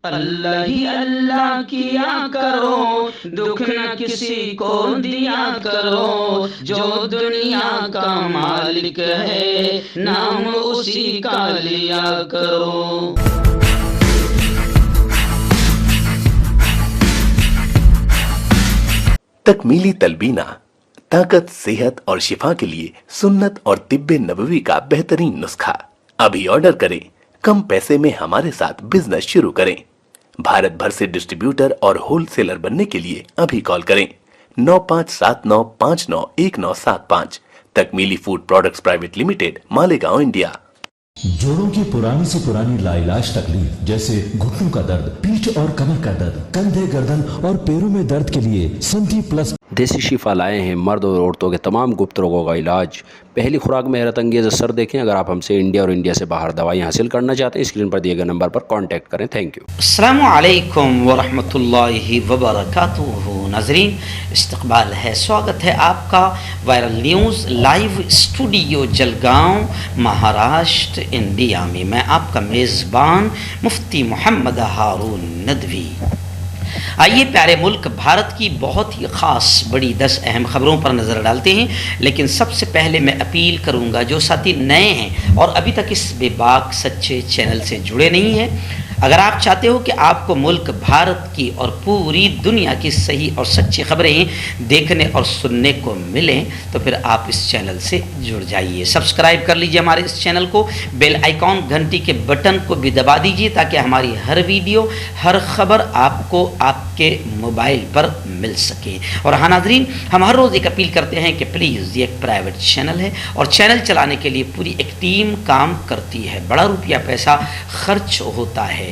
अल्लाह ही अल्लाह किया करो, दुख न किसी को दिया करो। जो दुनिया का मालिक है, नाम उसी का लिया करो। तकमीली तलबीना ताकत, सेहत और शिफा के लिए सुन्नत और तिब्बे नबवी का बेहतरीन नुस्खा। अभी ऑर्डर करें, कम पैसे में हमारे साथ बिजनेस शुरू करें। भारत भर से डिस्ट्रीब्यूटर और होलसेलर बनने के लिए अभी कॉल करें 9579591975। Takmili food products private limited, Malegaon, India. जोड़ों की पुरानी से पुरानी लाइलाज तकलीफ जैसे घुटनों का दर्द, पीठ और कमर का दर्द, कंधे, गर्दन और पैरों में दर्द के लिए संधि प्लस देसी शिफा लाए हैं मर्द और औरतों के तमाम गुप्त रोगों का इलाज। पहली खुराक में हैरत अंगेज़ असर देखें। अगर आप हमसे इंडिया और इंडिया से बाहर दवाई हासिल करना चाहते हैं, स्क्रीन पर दिए गए नंबर पर कांटेक्ट करें। Thank you. अस्सलामु अलैकुम वरहमतुल्लाहि वबरकातुहू। नाज़रीन, इस्तकबाल है, स्वागत है आपका viral news live studio Jalgaon, Maharashtra, India में। मैं आपका मेज़बान मुफ्ती मोहम्मद हारून नदवी। आइए प्यारे मुल्क भारत की बहुत ही ख़ास बड़ी 10 अहम ख़बरों पर नज़र डालते हैं। लेकिन सबसे पहले मैं अपील करूंगा, जो साथी नए हैं और अभी तक इस बेबाक सच्चे चैनल से जुड़े नहीं हैं, अगर आप चाहते हो कि आपको मुल्क भारत की और पूरी दुनिया की सही और सच्ची खबरें देखने और सुनने को मिलें, तो फिर आप इस चैनल से जुड़ जाइए। सब्सक्राइब कर लीजिए हमारे इस चैनल को, बेल आइकॉन घंटी के बटन को भी दबा दीजिए ताकि हमारी हर वीडियो, हर खबर आपको आपके मोबाइल पर मिल सके। और हाँ नाज़रीन, हम हर रोज़ एक अपील करते हैं कि प्लीज़, ये एक प्राइवेट चैनल है और चैनल चलाने के लिए पूरी एक टीम काम करती है, बड़ा रुपया पैसा खर्च होता है।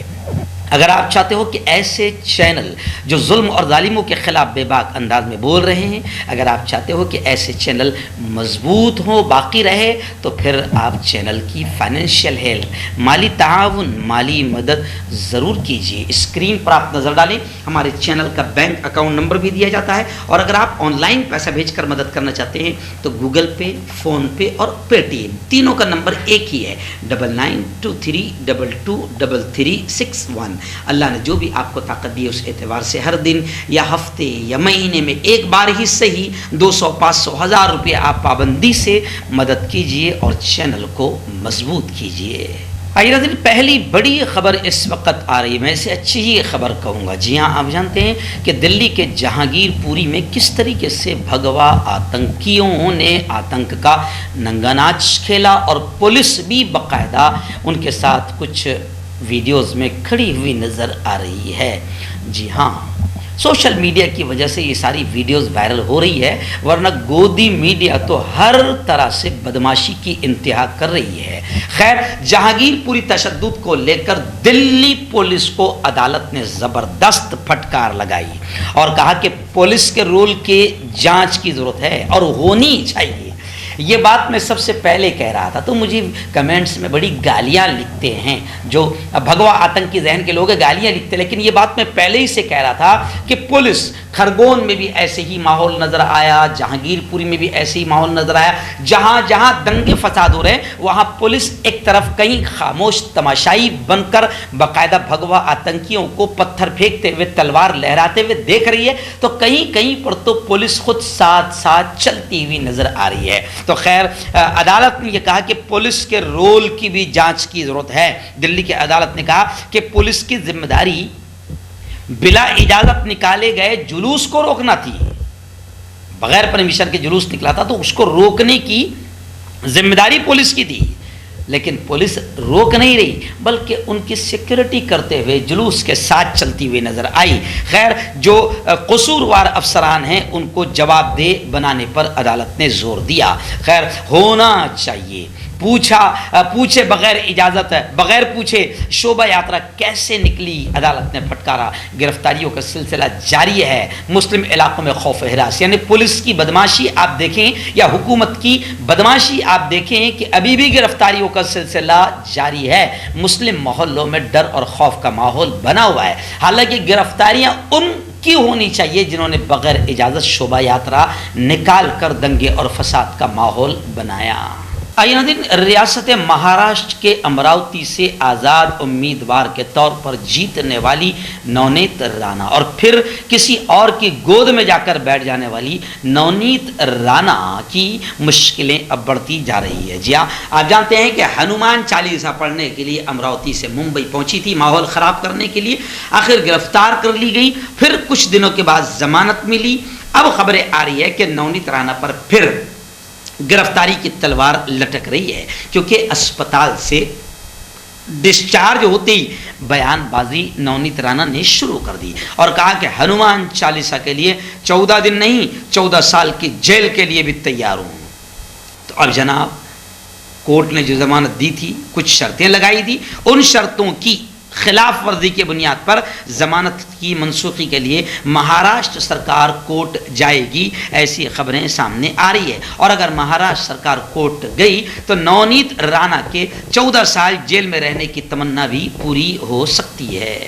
अगर आप चाहते हो कि ऐसे चैनल जो जुल्म और जालिमों के ख़िलाफ़ बेबाक अंदाज में बोल रहे हैं, अगर आप चाहते हो कि ऐसे चैनल मजबूत हो, बाकी रहे, तो फिर आप चैनल की फाइनेंशियल हेल्प, माली ताउन, माली मदद ज़रूर कीजिए। स्क्रीन पर आप नज़र डालें, हमारे चैनल का बैंक अकाउंट नंबर भी दिया जाता है। और अगर आप ऑनलाइन पैसा भेजकर मदद करना चाहते हैं तो गूगल पे, फ़ोनपे और पेटीएम, तीनों का नंबर एक ही है, 9923223361। अल्लाह ने जो भी आपको ताकत दी है, उस एतबार से हर दिन या हफ्ते या महीने में एक बार ही सही 200, 500, 1000 रुपये आप पाबंदी से मदद कीजिए और चैनल को मजबूत कीजिए। आइए, पहली बड़ी खबर इस वक्त आ रही है, मैं इसे अच्छी ही खबर कहूँगा। जी हाँ, आप जानते हैं कि दिल्ली के जहांगीरपुरी में किस तरीके से भगवा आतंकियों ने आतंक का नंगा नाच खेला और पुलिस भी बाकायदा उनके साथ कुछ वीडियोस में खड़ी हुई नज़र आ रही है। जी हाँ, सोशल मीडिया की वजह से ये सारी वीडियोस वायरल हो रही है, वरना गोदी मीडिया तो हर तरह से बदमाशी की इंतहा कर रही है। खैर, जहांगीरपुरी तशद्दुद को लेकर दिल्ली पुलिस को अदालत ने ज़बरदस्त फटकार लगाई और कहा कि पुलिस के रोल के जांच की ज़रूरत है और होनी चाहिए। ये बात मैं सबसे पहले कह रहा था, तो मुझे कमेंट्स में बड़ी गालियाँ लिखते हैं, जो भगवा आतंकी जहन के लोग गालियाँ लिखते हैं। लेकिन ये बात मैं पहले ही से कह रहा था कि पुलिस, खरगोन में भी ऐसे ही माहौल नज़र आया, जहांगीरपुरी में भी ऐसे ही माहौल नज़र आया। जहाँ जहाँ दंगे फसाद हो रहे हैं, वहाँ पुलिस एक तरफ कहीं खामोश तमाशाई बनकर बाकायदा भगवा आतंकियों को पत्थर फेंकते हुए, तलवार लहराते हुए देख रही है, तो कहीं कहीं पर तो पुलिस खुद साथ साथ चलती हुई नज़र आ रही है। तो खैर, अदालत ने यह कहा कि पुलिस के रोल की भी जांच की जरूरत है। दिल्ली की अदालत ने कहा कि पुलिस की जिम्मेदारी बिला इजाजत निकाले गए जुलूस को रोकना थी। बगैर परमिशन के जुलूस निकला था तो उसको रोकने की जिम्मेदारी पुलिस की थी, लेकिन पुलिस रोक नहीं रही, बल्कि उनकी सिक्योरिटी करते हुए जुलूस के साथ चलती हुई नजर आई। खैर, जो कसूरवार अफसरान हैं उनको जवाबदेह बनाने पर अदालत ने जोर दिया। खैर, होना चाहिए। पूछे बगैर इजाज़त, बगैर पूछे शोभा यात्रा कैसे निकली, अदालत ने फटकारा। गिरफ्तारियों का सिलसिला जारी है। मुस्लिम इलाकों में खौफ हिरास, यानी पुलिस की बदमाशी आप देखें या हुकूमत की बदमाशी आप देखें कि अभी भी गिरफ्तारियों का सिलसिला जारी है। मुस्लिम मोहल्लों में डर और खौफ का माहौल बना हुआ है। हालांकि गिरफ्तारियां उनकी होनी चाहिए जिन्होंने बगैर इजाज़त शोभा यात्रा निकाल कर दंगे और फसाद का माहौल बनाया। आइए नाज़रीन, रियासत महाराष्ट्र के अमरावती से आज़ाद उम्मीदवार के तौर पर जीतने वाली नवनीत राणा और फिर किसी और की गोद में जाकर बैठ जाने वाली नवनीत राणा की मुश्किलें अब बढ़ती जा रही है। जी हाँ, आप जानते हैं कि हनुमान चालीसा पढ़ने के लिए अमरावती से मुंबई पहुंची थी, माहौल ख़राब करने के लिए। आखिर गिरफ्तार कर ली गई, फिर कुछ दिनों के बाद जमानत मिली। अब खबरें आ रही है कि नवनीत राणा पर फिर गिरफ्तारी की तलवार लटक रही है, क्योंकि अस्पताल से डिस्चार्ज होते ही बयानबाजी नवनीत राणा ने शुरू कर दी और कहा कि हनुमान चालीसा के लिए 14 दिन नहीं 14 साल की जेल के लिए भी तैयार हूं। तो अब जनाब, कोर्ट ने जो जमानत दी थी, कुछ शर्तें लगाई थी, उन शर्तों की खिलाफ वर्जी के बुनियाद पर जमानत की मनसूखी के लिए महाराष्ट्र सरकार कोर्ट जाएगी, ऐसी खबरें सामने आ रही है। और अगर महाराष्ट्र सरकार कोर्ट गई तो नवनीत राणा के 14 साल जेल में रहने की तमन्ना भी पूरी हो सकती है।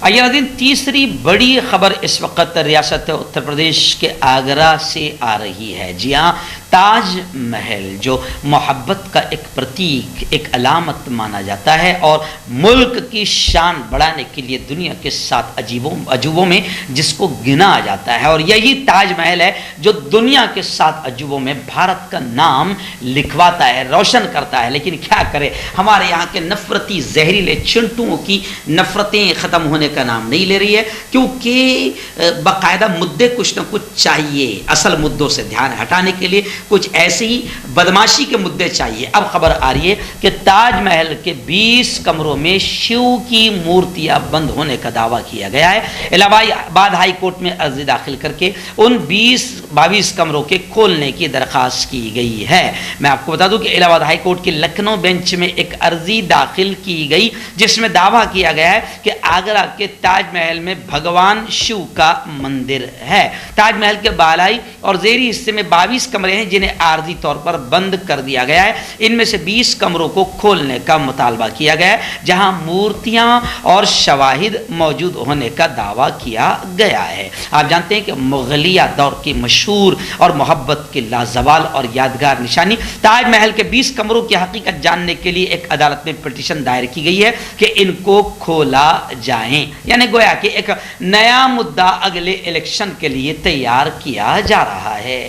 आइए नाज़रीन, तीसरी बड़ी खबर इस वक्त रियासत उत्तर प्रदेश के आगरा से आ रही है। जी हाँ, ताजमहल जो मोहब्बत का एक प्रतीक, एक अलामत माना जाता है और मुल्क की शान बढ़ाने के लिए दुनिया के 7 अजूबों में जिसको गिना जाता है, और यही ताजमहल है जो दुनिया के 7 अजूबों में भारत का नाम लिखवाता है, रोशन करता है। लेकिन क्या करें, हमारे यहाँ के नफरती जहरीले चिंटुओं की नफरतें ख़त्म होने का नाम नहीं ले रही है, क्योंकि बाकायदा मुद्दे कुछ न कुछ चाहिए। असल मुद्दों से ध्यान हटाने के लिए कुछ ऐसे ही बदमाशी के मुद्दे चाहिए। अब खबर आ रही है कि ताजमहल के 20 कमरों में शिव की मूर्तियां बंद होने का दावा किया गया है। इलाहाबाद हाई कोर्ट में अर्जी दाखिल करके उन 22 कमरों के खोलने की दरखास्त की गई है। मैं आपको बता दूं कि इलाहाबाद हाई कोर्ट की लखनऊ बेंच में एक अर्जी दाखिल की गई जिसमें दावा किया गया है कि आगरा के ताजमहल में भगवान शिव का मंदिर है। ताजमहल के बालाई और जेरी हिस्से में 22 कमरे हैं जिन्हें आर्जी तौर पर बंद कर दिया गया है। इनमें से 20 कमरों को खोलने का मुतालबा किया गया है, जहां मूर्तियां और शवाहिद मौजूद होने का दावा किया गया है। आप जानते हैं कि मुगलिया दौर की मशहूर और मोहब्बत की लाजवाल और यादगार निशानी ताजमहल के 20 कमरों की हकीकत जानने के लिए एक अदालत में पिटीशन दायर की गई है कि इनको खोला जाए, यानी गोया कि एक नया मुद्दा अगले इलेक्शन के लिए तैयार किया जा रहा है।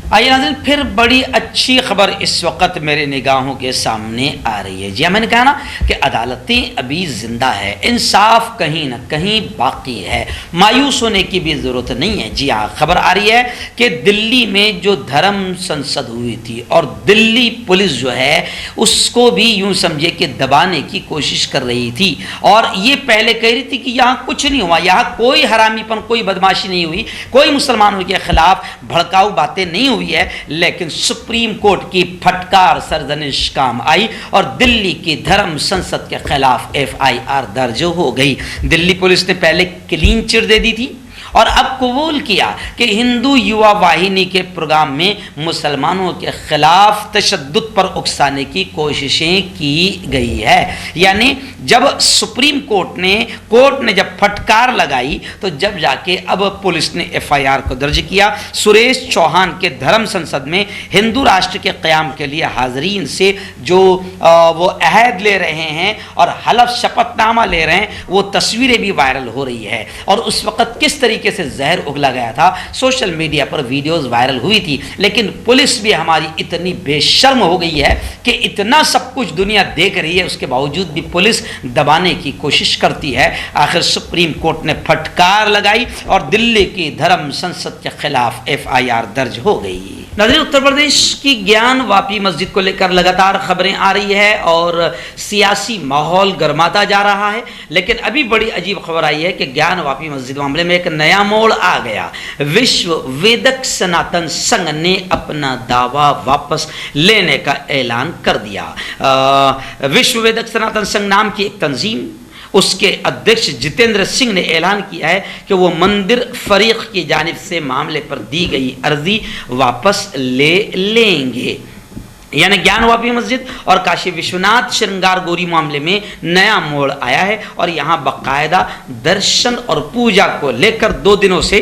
आइए नाज़रीन, फिर बड़ी अच्छी खबर इस वक्त मेरे निगाहों के सामने आ रही है। जी मैंने कहा ना कि अदालतें अभी जिंदा है, इंसाफ कहीं ना कहीं बाकी है, मायूस होने की भी ज़रूरत नहीं है। जी हाँ, खबर आ रही है कि दिल्ली में जो धर्म संसद हुई थी और दिल्ली पुलिस जो है उसको भी यूं समझे कि दबाने की कोशिश कर रही थी, और ये पहले कह रही थी कि यहाँ कुछ नहीं हुआ, यहाँ कोई हरामीपन, कोई बदमाशी नहीं हुई, कोई मुसलमानों के खिलाफ भड़काऊ बातें नहीं हुई है। लेकिन सुप्रीम कोर्ट की फटकार सरजनिश काम आई और दिल्ली की धर्म संसद के खिलाफ FIR दर्ज हो गई। दिल्ली पुलिस ने पहले क्लीन चिट दे दी थी और अब कबूल किया कि हिंदू युवा वाहिनी के प्रोग्राम में मुसलमानों के खिलाफ तशद्दुद पर उकसाने की कोशिशें की गई है। यानी जब सुप्रीम कोर्ट ने जब फटकार लगाई तो जब जाके अब पुलिस ने FIR को दर्ज किया। सुरेश चौहान के धर्म संसद में हिंदू राष्ट्र के क़याम के लिए हाजरीन से जो वो अहद ले रहे हैं और हलफ शपथनामा ले रहे हैं, वो तस्वीरें भी वायरल हो रही है। और उस वक़्त किस तरीके से जहर उगला गया था, सोशल मीडिया पर वीडियोस वायरल हुई थी। लेकिन पुलिस भी हमारी इतनी बेशर्म हो गई है कि इतना सब कुछ दुनिया देख रही है, उसके बावजूद भी पुलिस दबाने की कोशिश करती है। आखिर सुप्रीम कोर्ट ने फटकार लगाई और दिल्ली की धर्म संसद के खिलाफ FIR दर्ज हो गई। नाज़रीन, उत्तर प्रदेश की ज्ञान वापी मस्जिद को लेकर लगातार खबरें आ रही है और सियासी माहौल गर्माता जा रहा है। लेकिन अभी बड़ी अजीब खबर आई है कि ज्ञान वापी मस्जिद मामले में एक नया मोड़ आ गया। विश्व वेदक सनातन संघ ने अपना दावा वापस लेने का ऐलान कर दिया। विश्व वेदक सनातन संघ नाम की एक तंजीम, उसके अध्यक्ष जितेंद्र सिंह ने ऐलान किया है कि वो मंदिर फरीक की जानिब से मामले पर दी गई अर्जी वापस ले लेंगे। यानी ज्ञान वापी मस्जिद और काशी विश्वनाथ श्रृंगार गौरी मामले में नया मोड़ आया है और यहाँ बाकायदा दर्शन और पूजा को लेकर 2 दिनों से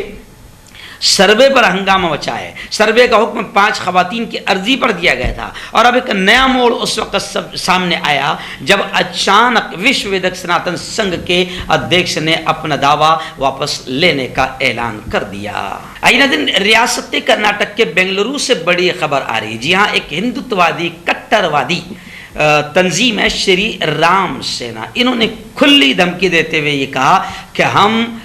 सर्वे पर हंगामा मचा है। सर्वे का हुक्म 5 खवातीन की अर्जी पर दिया गया था और अब एक नया मोड़ उस वक्त सामने आया जब अचानक विश्व वेदक सनातन संघ के अध्यक्ष ने अपना दावा वापस लेने का ऐलान कर दिया। आइए दिन रियासत कर्नाटक के बेंगलुरु से बड़ी खबर आ रही है। जी हाँ, एक हिंदुत्ववादी कट्टरवादी तंजीम है श्री राम सेना, इन्होंने खुली धमकी देते हुए ये कहा कि हम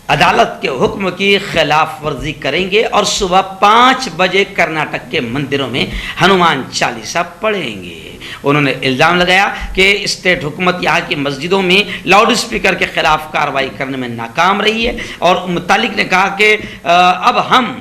अदालत के हुक्म की खिलाफ वर्जी करेंगे और सुबह 5 बजे कर्नाटक के मंदिरों में हनुमान चालीसा पढ़ेंगे। उन्होंने इल्ज़ाम लगाया कि स्टेट हुकूमत यहाँ की मस्जिदों में लाउड स्पीकर के खिलाफ कार्रवाई करने में नाकाम रही है और मुतालिक ने कहा कि अब हम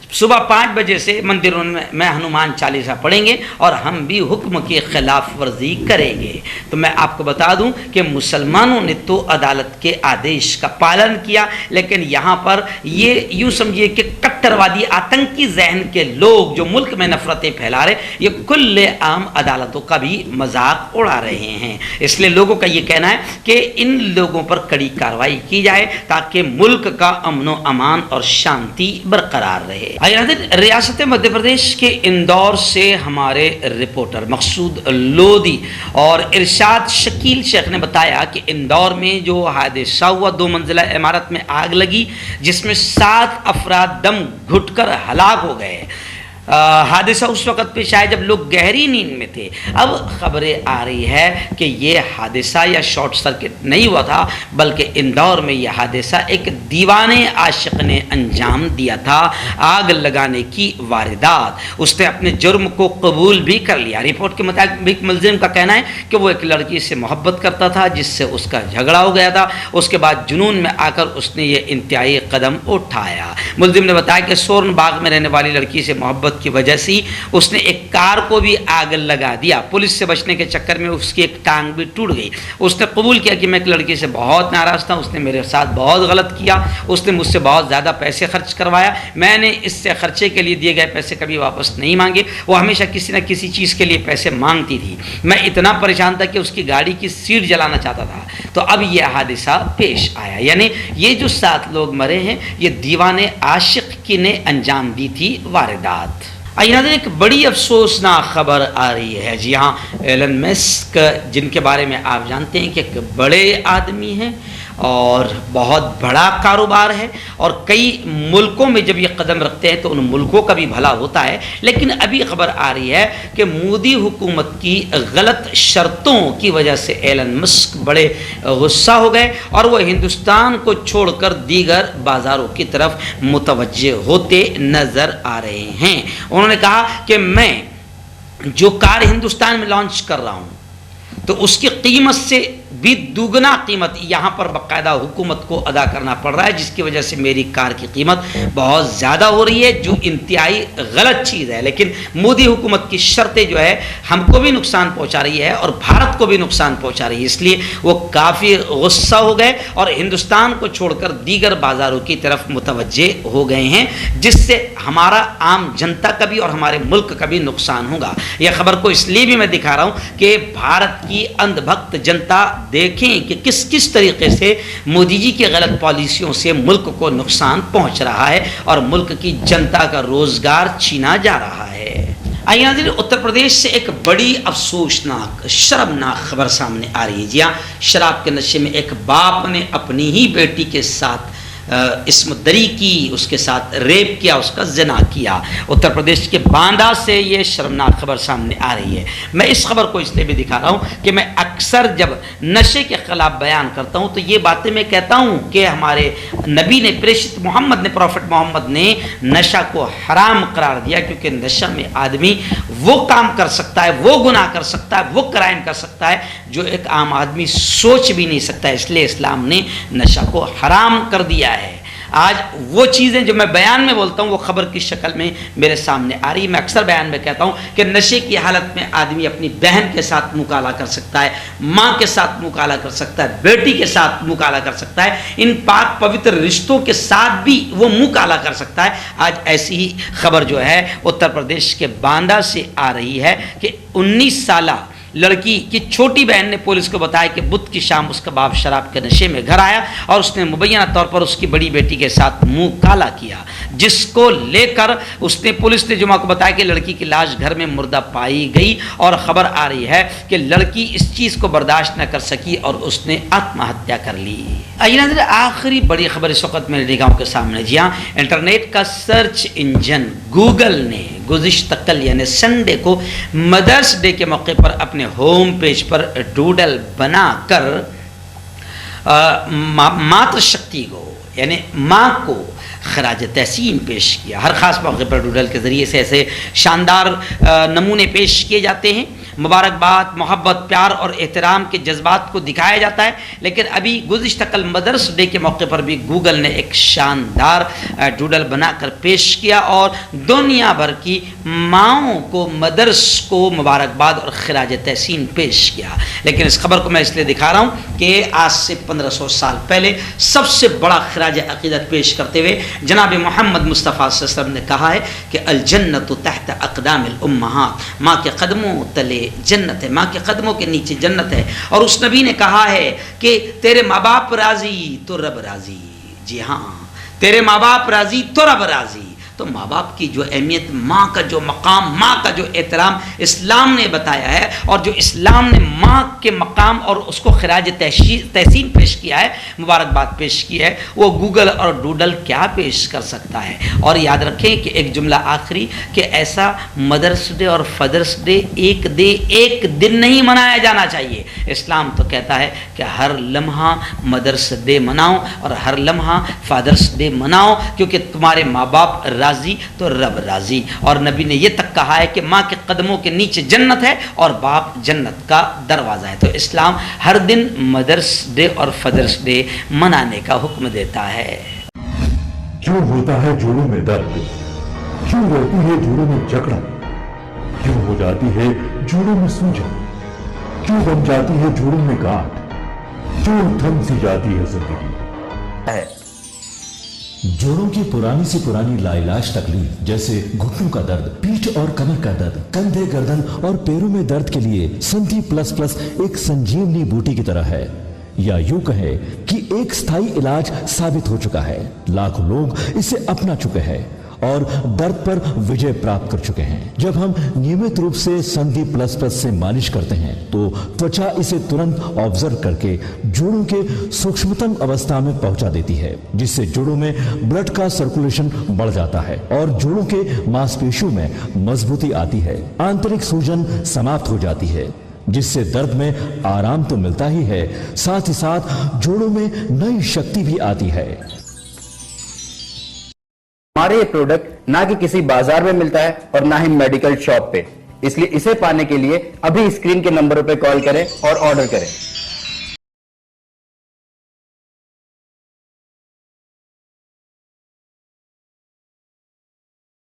सुबह 5 बजे से मंदिरों में हनुमान चालीसा पढ़ेंगे और हम भी हुक्म की खिलाफ वर्जी करेंगे। तो मैं आपको बता दूं कि मुसलमानों ने तो अदालत के आदेश का पालन किया, लेकिन यहाँ पर ये यूँ समझिए कि कट्टरवादी आतंकी जहन के लोग जो मुल्क में नफरतें फैला रहे, ये कुल्ले आम अदालतों का भी मजाक उड़ा रहे हैं। इसलिए लोगों का ये कहना है कि इन लोगों पर कड़ी कार्रवाई की जाए ताकि मुल्क का अमन व अमान और शांति बरकरार रहे। रियासत मध्य प्रदेश के इंदौर से हमारे रिपोर्टर मकसूद लोधी और इरशाद शकील शेख ने बताया कि इंदौर में जो हादसा हुआ, 2 मंजिला इमारत में आग लगी जिसमें 7 अफराद दम घुटकर हलाक हो गए। हादसा उस वक्त पेश आया जब लोग गहरी नींद में थे। अब खबरें आ रही है कि ये हादसा या शॉर्ट सर्किट नहीं हुआ था, बल्कि इंदौर में यह हादसा एक दीवाने आशिक ने अंजाम दिया था, आग लगाने की वारदात। उसने अपने जुर्म को कबूल भी कर लिया। रिपोर्ट के मुताबिक मुलजिम का कहना है कि वो एक लड़की से मोहब्बत करता था जिससे उसका झगड़ा हो गया था। उसके बाद जुनून में आकर उसने ये इंतहाई कदम उठाया। मुलजिम ने बताया कि सोरन बाग में रहने वाली लड़की से मोहब्बत की वजह से उसने एक कार को भी आग लगा दिया। पुलिस से बचने के चक्कर में उसकी एक टांग भी टूट गई। उसने कबूल किया कि मैं एक लड़की से बहुत नाराज था, उसने मेरे साथ बहुत गलत किया, उसने मुझसे बहुत ज़्यादा पैसे खर्च करवाया, मैंने इससे खर्चे के लिए दिए गए पैसे कभी वापस नहीं मांगे, वो हमेशा किसी न किसी चीज़ के लिए पैसे मांगती थी। मैं इतना परेशान था कि उसकी गाड़ी की सीट जलाना चाहता था। तो अब यह हादसा पेश आया, यानी ये जो 7 लोग मरे हैं ये दीवाने आशिक की ने अंजाम दी थी वारदात। आइए एक बड़ी अफसोसनाक खबर आ रही है। जी हाँ, एलन मस्क जिनके बारे में आप जानते हैं कि एक बड़े आदमी हैं और बहुत बड़ा कारोबार है और कई मुल्कों में जब ये कदम रखते हैं तो उन मुल्कों का भी भला होता है। लेकिन अभी खबर आ रही है कि मोदी हुकूमत की गलत शर्तों की वजह से एलन मस्क बड़े गुस्सा हो गए और वो हिंदुस्तान को छोड़कर दीगर बाज़ारों की तरफ मुतवज्जे होते नज़र आ रहे हैं। उन्होंने कहा कि मैं जो कार हिंदुस्तान में लॉन्च कर रहा हूँ तो उसकी कीमत से भी दुगना कीमत यहाँ पर बाकायदा हुकूमत को अदा करना पड़ रहा है, जिसकी वजह से मेरी कार की कीमत बहुत ज़्यादा हो रही है, जो इंतहाई गलत चीज़ है। लेकिन मोदी हुकूमत की शर्तें जो है हमको भी नुकसान पहुँचा रही है और भारत को भी नुकसान पहुँचा रही है, इसलिए वो काफ़ी गुस्सा हो गए और हिंदुस्तान को छोड़कर दीगर बाज़ारों की तरफ मुतवज्जे हो गए हैं, जिससे हमारा आम जनता का भी और हमारे मुल्क का भी नुकसान होगा। यह खबर को इसलिए भी मैं दिखा रहा हूँ कि भारत की अंधभक्त जनता देखें कि किस किस तरीके से मोदी जी की गलत पॉलिसियों से मुल्क को नुकसान पहुंच रहा है और मुल्क की जनता का रोजगार छीना जा रहा है। आइए उत्तर प्रदेश से एक बड़ी अफसोसनाक शर्मनाक खबर सामने आ रही है। जी हाँ, शराब के नशे में एक बाप ने अपनी ही बेटी के साथ इस्मदरी की, उसके साथ रेप किया, उसका ज़िना किया। उत्तर प्रदेश के बांदा से ये शर्मनाक खबर सामने आ रही है। मैं इस खबर को इसलिए भी दिखा रहा हूँ कि मैं अक्सर जब नशे के ख़िलाफ़ बयान करता हूँ तो ये बातें मैं कहता हूँ कि हमारे नबी ने, प्रेषित मोहम्मद ने, प्रॉफिट मोहम्मद ने नशा को हराम करार दिया, क्योंकि नशा में आदमी वो काम कर सकता है, वो गुनाह कर सकता है, वो क्राइम कर सकता है जो एक आम आदमी सोच भी नहीं सकता। इसलिए इस्लाम ने नशा को हराम कर दिया है। आज वो चीज़ें जो मैं बयान में बोलता हूँ वो खबर की शक्ल में मेरे सामने आ रही है। मैं अक्सर बयान में कहता हूँ कि नशे की हालत में आदमी अपनी बहन के साथ मुकाला कर सकता है, माँ के साथ मुकाला कर सकता है, बेटी के साथ मुकाला कर सकता है, इन पाक पवित्र रिश्तों के साथ भी वो मुकाला कर सकता है। आज ऐसी ही खबर जो है उत्तर प्रदेश के बांदा से आ रही है कि 19 साला लड़की की छोटी बहन ने पुलिस को बताया कि बुध की शाम उसका बाप शराब के नशे में घर आया और उसने मुबैना तौर पर उसकी बड़ी बेटी के साथ मुंह काला किया, जिसको लेकर उसने पुलिस ने जुमा को बताया कि लड़की की लाश घर में मुर्दा पाई गई और खबर आ रही है कि लड़की इस चीज़ को बर्दाश्त न कर सकी और उसने आत्महत्या कर ली। आइए नजर आखिरी बड़ी खबर इस वक्त मेरी निगाहों के सामने। जी हाँ, इंटरनेट का सर्च इंजन गूगल ने गुज़िश्ता कल यानी संडे को मदर्स डे के मौके पर अपने होम पेज पर डूडल बनाकर मातृशक्ति को यानी माँ को खराज तहसीन पेश किया। हर ख़ास मौके पर डूडल के ज़रिए से ऐसे शानदार नमूने पेश किए जाते हैं, मुबारकबाद, मोहब्बत, प्यार और एहतराम के जज्बात को दिखाया जाता है। लेकिन अभी गुज़िश्ता कल मदर्स डे के मौके पर भी गूगल ने एक शानदार डूडल बनाकर पेश किया और दुनिया भर की माँओं को, मदर्स को मुबारकबाद और खराज तहसीन पेश किया। लेकिन इस खबर को मैं इसलिए दिखा रहा हूँ कि आज से 1500 साल पहले सबसे बड़ा खराज अक़ीदत पेश करते हुए जनाब मोहम्मद मुस्तफ़ा सल्लल्लाहु अलैहि वसल्लम ने कहा है कि अल जन्नतु तहत अक़दामिल उम्महात, माँ के कदमों तले जन्नत है, माँ के कदमों के नीचे जन्नत है। और उस नबी ने कहा है कि तेरे माँ बाप राज़ी तो रब राज़ी। जी हाँ, तेरे माँ बाप राज़ी तो रब राज़ी। तो माँ बाप की जो अहमियत, माँ का जो मकाम, माँ का जो एहतराम इस्लाम ने बताया है और जो इस्लाम ने माँ के मकाम और उसको खराज तहसीन पेश किया है, मुबारकबाद पेश की है, वो गूगल और डूडल क्या पेश कर सकता है। और याद रखें कि एक जुमला आखिरी कि ऐसा मदर्स डे और फादर्स डे एक दिन नहीं मनाया जाना चाहिए। इस्लाम तो कहता है कि हर लम्हा मदर्स डे मनाओ और हर लम्हा फादर्स डे मनाओ, क्योंकि तुम्हारे माँ बाप राज़ी तो रब राज़ी। और नबी ने यह तक कहा है कि माँ के कदमों के नीचे जन्नत है और बाप जन्नत का दरवाज़ा है। तो इस्लाम हर दिन मदर्स डे और फादर्स डे मनाने का हुक्म देता है। क्यों होता है जोड़ों में दर्द, क्यों रहती है जोड़ों में जकड़न, क्यों हो जाती है जोड़ों में सूजन, क्यों बन जाती है जोड़ों में गांठ, क्यों थम सी जाती है जिंदगी। जोड़ों की पुरानी सी पुरानी लाइलाज तकलीफ जैसे घुटनों का दर्द, पीठ और कमर का दर्द, कंधे, गर्दन और पैरों में दर्द के लिए संधि प्लस प्लस एक संजीवनी बूटी की तरह है, या यूं कहे कि एक स्थायी इलाज साबित हो चुका है। लाखों लोग इसे अपना चुके हैं और दर्द पर विजय प्राप्त कर चुके हैं। जब हम नियमित रूप से संधि प्लस प्लस से मालिश करते हैं तो त्वचा इसे तुरंत ऑब्जर्व करके जोड़ों के सूक्ष्मतम अवस्था में पहुंचा देती है, जिससे जोड़ों में ब्लड का सर्कुलेशन बढ़ जाता है और जोड़ों के मांसपेशियों में मजबूती आती है, आंतरिक सूजन समाप्त हो जाती है, जिससे दर्द में आराम तो मिलता ही है, साथ ही साथ जोड़ों में नई शक्ति भी आती है। हमारे ये प्रोडक्ट ना कि किसी बाजार में मिलता है और ना ही मेडिकल शॉप पे, इसलिए इसे पाने के लिए अभी स्क्रीन के नंबरों पे कॉल करें और ऑर्डर करें।